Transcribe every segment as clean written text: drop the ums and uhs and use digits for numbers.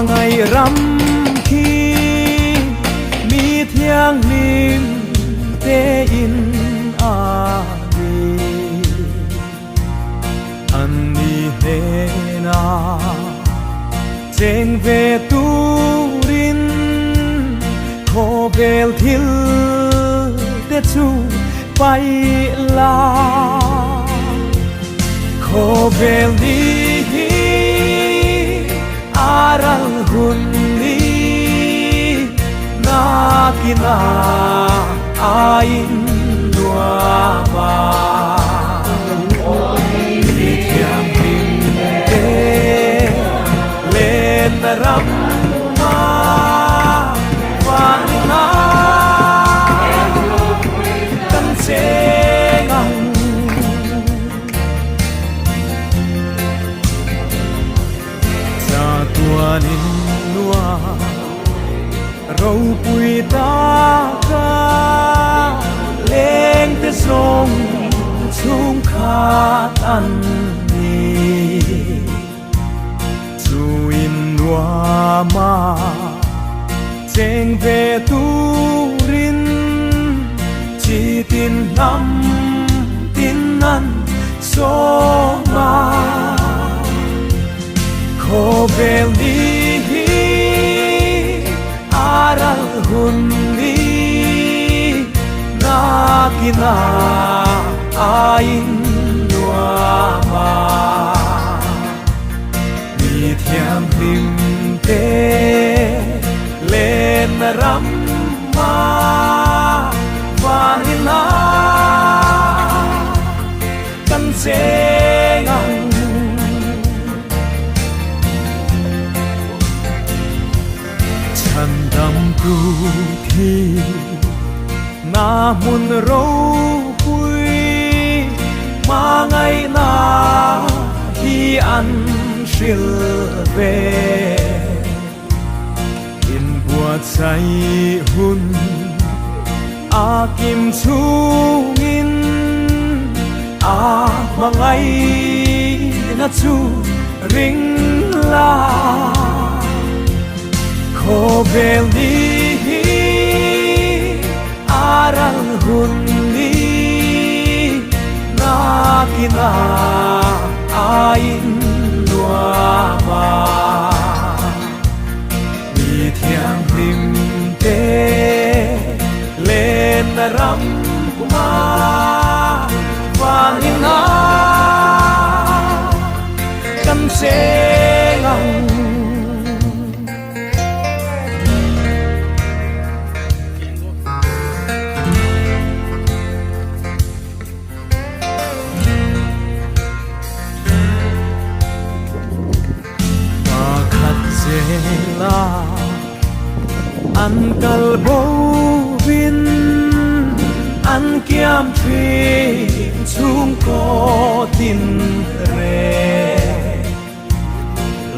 ngày rắm khi mi thiêng lim tê in a đi anh đi hè na trên về tu rin khô bèl thil tê chu bay la khô bèl đi aral hundi na kina ain dua ba tiang tim te lên ram ma van na kan se ngang tuanin lua râu bụi ta ca lên tới sông chung khát ăn ni dù in lua ma trên về tu rin chỉ tin năm tin ăn số ma khô bèl đi aral hundi na kina ain dua ma mi thiam lim te lên ram ma vanina kan se ngangฉันดำดูที่นามุนเราคุยมาไงนาที่อันชิลเบอินบัวใจหุ่นอากิมชูงินอามาไงนะชูริงลาkhô bèl đi aral hundi na kina ain dua ma mi thiang lim te lên ram ma vanina kan se ngang la an kalbo vin an kiam thri chung ko tin re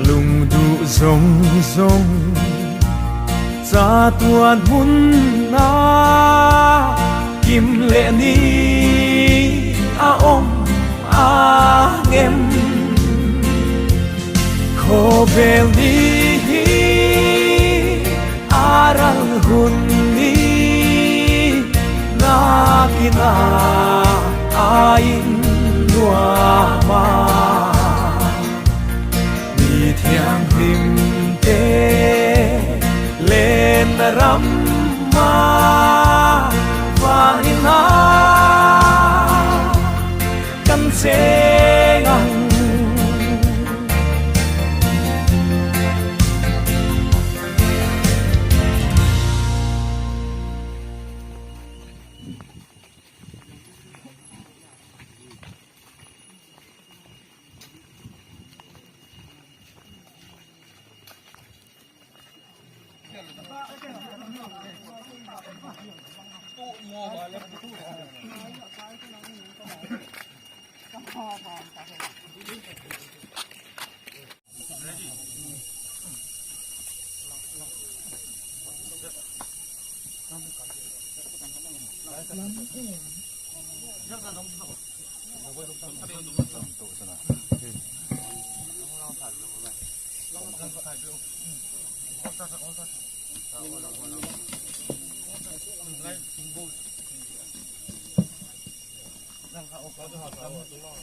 lung du zong zong cha tuan mun na kim le ni a om a ngem khô bèl đi aral hundi na kina ain dua ma mi thiang lim te lên ram ma vanina kan se ngang นั่งเขาเอาเขาจะหอดเราตรงนอก